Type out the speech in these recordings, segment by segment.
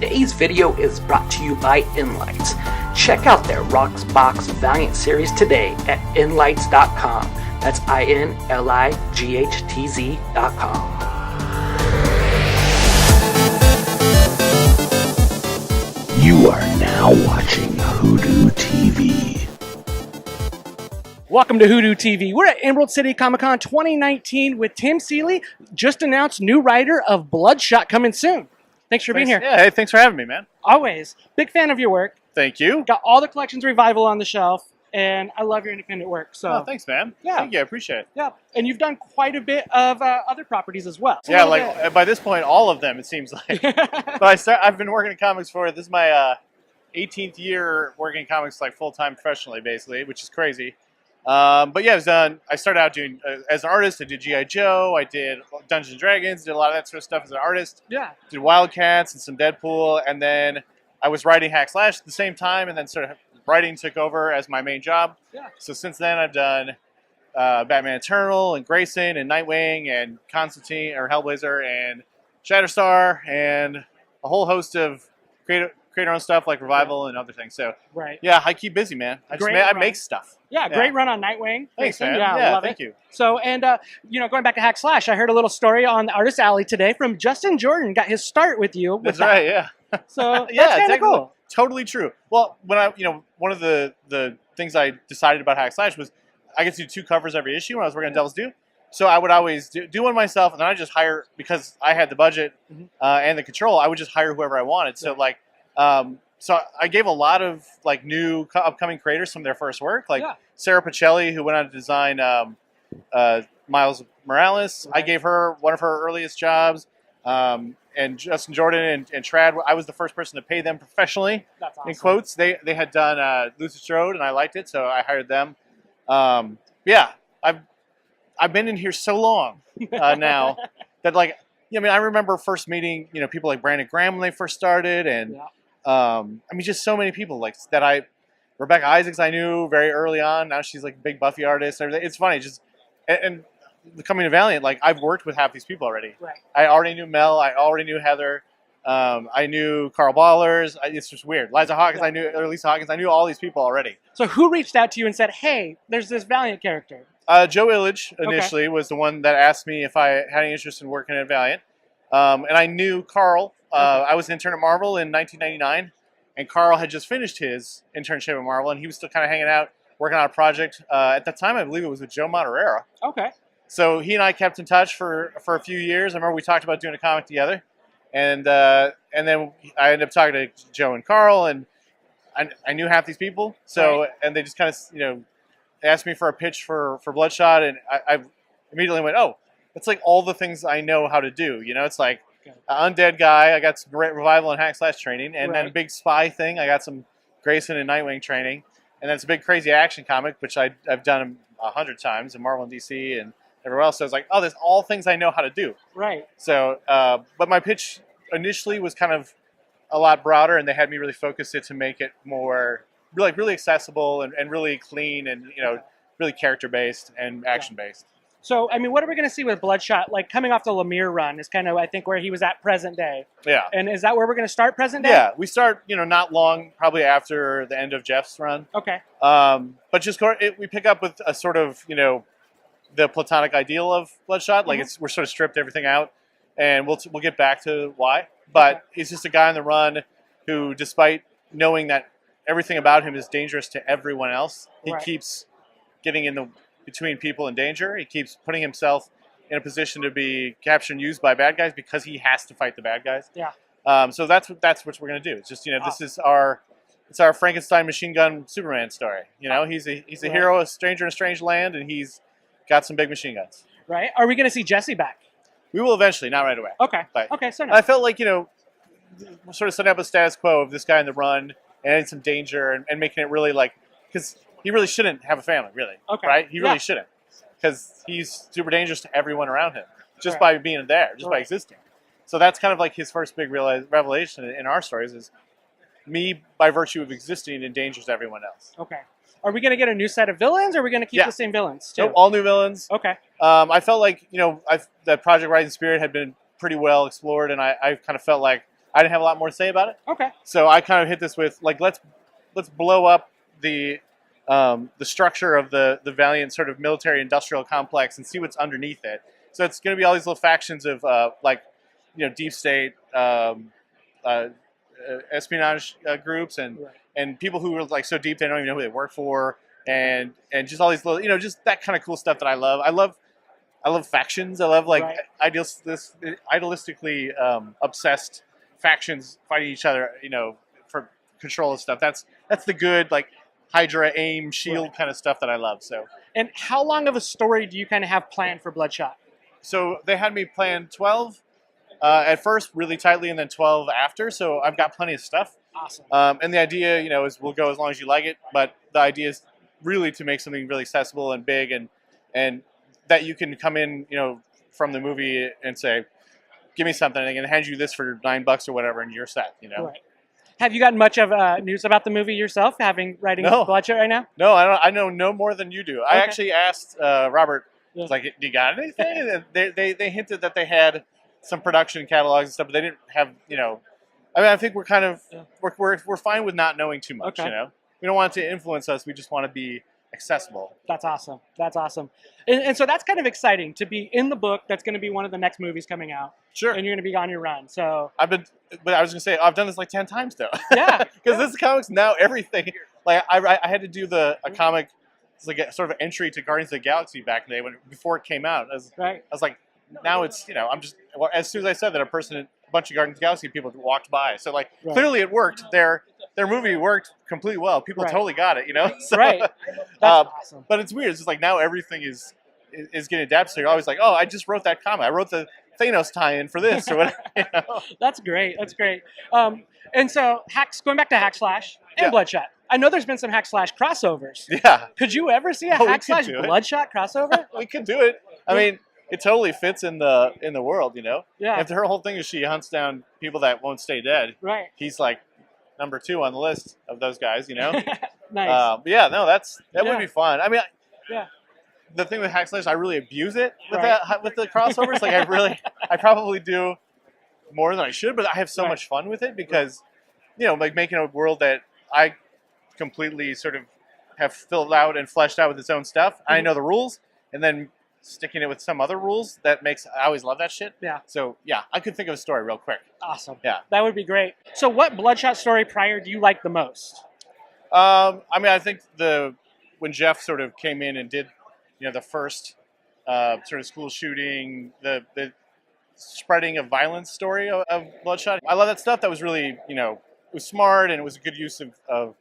Today's video is brought to you by Inlights. Check out their Roxbox Valiant series today at inlights.com. That's INLIGHTZ.com. You are now watching WhoDooTV. Welcome to WhoDooTV. We're at Emerald City Comic Con 2019 with Tim Seeley, just announced new writer of Bloodshot coming soon. Thanks for being here. Yeah, hey, thanks for having me, man. Always. Big fan of your work. Thank you. Got all the collections Revival on the shelf, and I love your independent work. So, Oh, thanks, man. Yeah. Thank you, I appreciate it. yeah, and you've done quite a bit of other properties as well. Yeah, like by this point, all of them, it seems like. But I've been working in comics this is my 18th year working in comics like full-time professionally, basically, which is crazy. But yeah, I started out doing, as an artist, I did G.I. Joe, I did Dungeons & Dragons, did a lot of that sort of stuff as an artist. Yeah. Did Wildcats and some Deadpool, and then I was writing Hack Slash at the same time, and then sort of writing took over as my main job. Yeah. So since then, I've done Batman Eternal, and Grayson, and Nightwing, and Constantine, or Hellblazer, and Shatterstar, and a whole host of create our own stuff like Revival and other things. So right. yeah, I keep busy, man. I make stuff. Yeah, great run on Nightwing. Thanks, Grayson. man. Yeah, love thank it. you. So, and going back to Hack Slash, I heard a little story on the Artist Alley today from Justin Jordan. Got his start with you. With That's that. right. Yeah. So Yeah, that's kind of cool. Totally true. Well, when one of the things I decided about Hack Slash was I get to do 2 covers every issue when I was working on Devil's Due. So I would always do one myself, and then I just hire, because I had the budget and the control, I would just hire whoever I wanted. So so I gave a lot of like new upcoming creators some of their first work, like Sarah Pacelli, who went on to design Miles Morales. Right. I gave her one of her earliest jobs, and Justin Jordan and Trad. I was the first person to pay them professionally. That's awesome. In quotes. They had done Lucis Road, and I liked it, so I hired them. Yeah, I've been in here so long now that I remember first meeting people like Brandon Graham when they first started, and just so many people like that. Rebecca Isaacs I knew very early on. Now she's like a big Buffy artist. It's funny, and coming to Valiant, like I've worked with half these people already. Right. I already knew Mel. I already knew Heather. I knew Carl Ballers. It's just weird. Lisa Hawkins. I knew all these people already. So who reached out to you and said, "Hey, there's this Valiant character"? Joe Illidge initially was the one that asked me if I had any interest in working at Valiant, and I knew Carl. I was an intern at Marvel in 1999, and Carl had just finished his internship at Marvel, and he was still kind of hanging out, working on a project. At that time, I believe it was with Joe Madureira. Okay. So he and I kept in touch for a few years. I remember we talked about doing a comic together, and then I ended up talking to Joe and Carl, and I knew half these people. So and they just kind of asked me for a pitch for Bloodshot, and I immediately went, oh, that's like all the things I know how to do. It's like undead guy. I got some great Revival and Hack Slash training, and then a big spy thing. I got some Grayson and Nightwing training, and then it's a big crazy action comic, which I've done 100 times in Marvel and DC and everywhere else. So I was like, oh, there's all things I know how to do. Right. So, but my pitch initially was kind of a lot broader, and they had me really focus it to make it more really accessible and really clean and really character based and action based. So, what are we going to see with Bloodshot? Like, coming off the Lemire run is kind of, I think, where he was at present day. Yeah. And is that where we're going to start present day? Yeah, we start, not long, probably after the end of Jeff's run. Okay. But we pick up with a sort of, the platonic ideal of Bloodshot. Like, we're sort of stripped everything out, and we'll get back to why. But he's just a guy on the run who, despite knowing that everything about him is dangerous to everyone else, he keeps getting between people in danger. He keeps putting himself in a position to be captured and used by bad guys because he has to fight the bad guys. Yeah. So that's what we're going to do. It's just this is our Frankenstein machine gun Superman story. He's a hero, a stranger in a strange land, and he's got some big machine guns. Right. Are we going to see Jesse back? We will eventually, not right away. Okay. But okay. So I felt like we're sort of setting up a status quo of this guy in the run and in some danger and making it really because he really shouldn't have a family, really. Okay. Right? He really shouldn't. Because he's super dangerous to everyone around him just by being there, just by existing. So that's kind of like his first big revelation in our stories is me, by virtue of existing, endangers everyone else. Okay. Are we going to get a new set of villains, or are we going to keep the same villains, too? Nope, all new villains. Okay. I felt like, that Project Rising Spirit had been pretty well explored, and I kind of felt like I didn't have a lot more to say about it. Okay. So I kind of hit this with like let's blow up the structure of the Valiant sort of military industrial complex and see what's underneath it. So it's going to be all these little factions of like deep state espionage groups and people who are like so deep they don't even know who they work for and just all these little just that kind of cool stuff that I love. I love factions. I love like idealistically obsessed factions fighting each other, for control of stuff. That's the good like Hydra, AIM, SHIELD kind of stuff that I love. So. And how long of a story do you kind of have planned for Bloodshot? So they had me plan 12 at first, really tightly, and then 12 after. So I've got plenty of stuff. Awesome. And the idea, is we'll go as long as you like it. But the idea is really to make something really accessible and big, and that you can come in, from the movie and say, "Give me something," and I can hand you this for $9 or whatever, and you're set. Right. Have you gotten much of news about the movie yourself, writing Bloodshot right now? No, I don't. I know no more than you do. Okay. I actually asked Robert. I was like, "Do you got anything?" And they hinted that they had some production catalogs and stuff, but they didn't have. I mean, I think we're kind of we're fine with not knowing too much. Okay. We don't want it to influence us. We just want to be accessible. That's awesome. That's awesome. And so that's kind of exciting to be in the book. That's going to be one of the next movies coming out. Sure. And you're going to be on your run. So but I was going to say I've done this like 10 times though. Yeah. Because this comics now everything. Like I had to do a comic. It's like a sort of entry to Guardians of the Galaxy back in the day before it came out. I was like, now it's I'm just as soon as I said that a bunch of Guardians of the Galaxy people walked by. So like clearly it worked. Their movie worked completely well. People totally got it. So, right. That's awesome. But it's weird. It's just like now everything is getting adapted. So you're always like, oh, I just wrote that comic. I wrote the Thanos tie-in for this or whatever. That's great. That's great. And so going back to Hack Slash and Bloodshot. I know there's been some Hack Slash crossovers. Yeah. Could you ever see a Hack Slash Bloodshot crossover? We could do it. I mean, it totally fits in the world, Yeah. If her whole thing is she hunts down people that won't stay dead. Right. He's like number 2 on the list of those guys, Nice. But yeah, no, that would be fun. I mean, yeah. The thing with Hack Slash, I really abuse it with the crossovers. Like I probably do more than I should, but I have so much fun with it because, like making a world that I completely sort of have filled out and fleshed out with its own stuff. Mm-hmm. I know the rules, and then sticking it with some other rules I always love that shit. Yeah. So yeah, I could think of a story real quick. Awesome. Yeah. That would be great. So what Bloodshot story prior do you like the most? I mean, I think when Jeff sort of came in and did, the first sort of school shooting, the spreading of violence story of Bloodshot. I love that stuff. That was really, it was smart and it was a good use of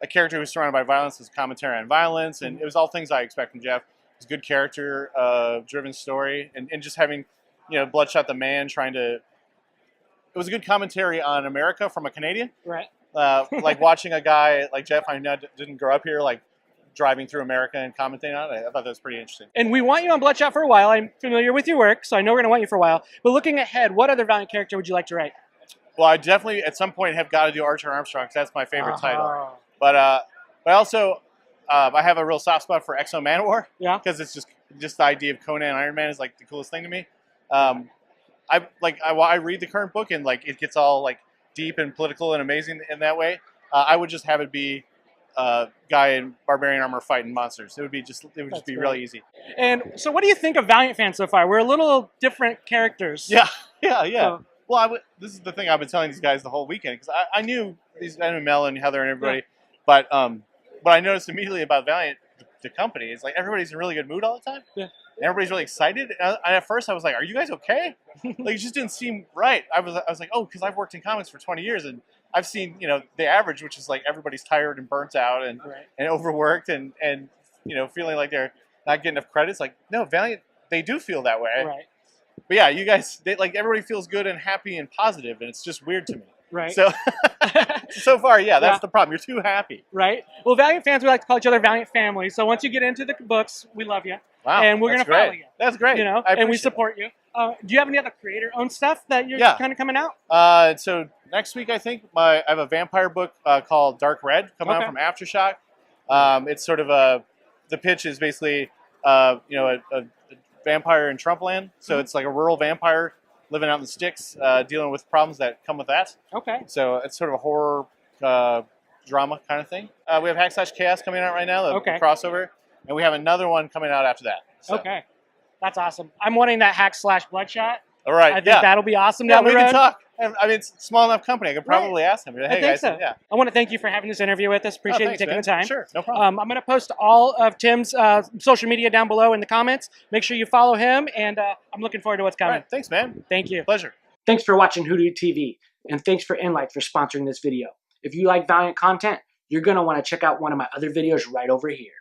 a character who was surrounded by violence as commentary on violence. And it was all things I expect from Jeff. It was a good character driven story. And just having, Bloodshot the man it was a good commentary on America from a Canadian. Right. Like watching a guy like Jeff, I know didn't grow up here, like driving through America and commenting on it. I thought that was pretty interesting. And we want you on Bloodshot for a while. I'm familiar with your work, so I know we're going to want you for a while. But looking ahead, what other Valiant character would you like to write? Well, I definitely at some point have got to do Archer Armstrong because that's my favorite title. But I also I have a real soft spot for Exo Manowar. Yeah. Because it's just the idea of Conan Iron Man is like the coolest thing to me. I read the current book and like it gets all like deep and political and amazing in that way. I would just have it be guy in barbarian armor fighting monsters. It would just be really easy. And so what do you think of Valiant fans so far? We're a little different characters. Yeah. So. Well, this is the thing I've been telling these guys the whole weekend because I knew Mel and Heather and everybody, but what I noticed immediately about Valiant, the company, is like everybody's in a really good mood all the time. Yeah. And everybody's really excited. And at first I was like, "Are you guys okay?" Like it just didn't seem right. I was like, "Oh, because I've worked in comics for 20 years and I've seen the average, which is like everybody's tired and burnt out and overworked and feeling like they're not getting enough credits. Like no, Valiant, they do feel that way. Right. But yeah, you guys, everybody feels good and happy and positive, and it's just weird to me. Right. So far, that's the problem. You're too happy. Right. Well, Valiant fans, we like to call each other Valiant family. So once you get into the books, we love you. Wow. And we're going to follow you. That's great. And we support you. Do you have any other creator-owned stuff that you're kind of coming out? So next week, I think, I have a vampire book called Dark Red coming out from Aftershock. It's sort of the pitch is basically, a vampire in Trumpland. So it's like a rural vampire living out in the sticks, dealing with problems that come with that. Okay. So it's sort of a horror drama kind of thing. We have Hack/Chaos coming out right now, the crossover, and we have another one coming out after that. So. Okay, that's awesome. I'm wanting that Hack/Bloodshot. All right, I think that'll be awesome down the road. We can talk. I mean, it's a small enough company. I could probably ask him. Hey, I think guys, so. yeah. I want to thank you for having this interview with us. Appreciate you taking the time. Sure, no problem. I'm going to post all of Tim's social media down below in the comments. Make sure you follow him, and I'm looking forward to what's coming. All right, thanks, man. Thank you. Pleasure. Thanks for watching WhoDooTV, and thanks for Enlight for sponsoring this video. If you like Valiant content, you're going to want to check out one of my other videos right over here.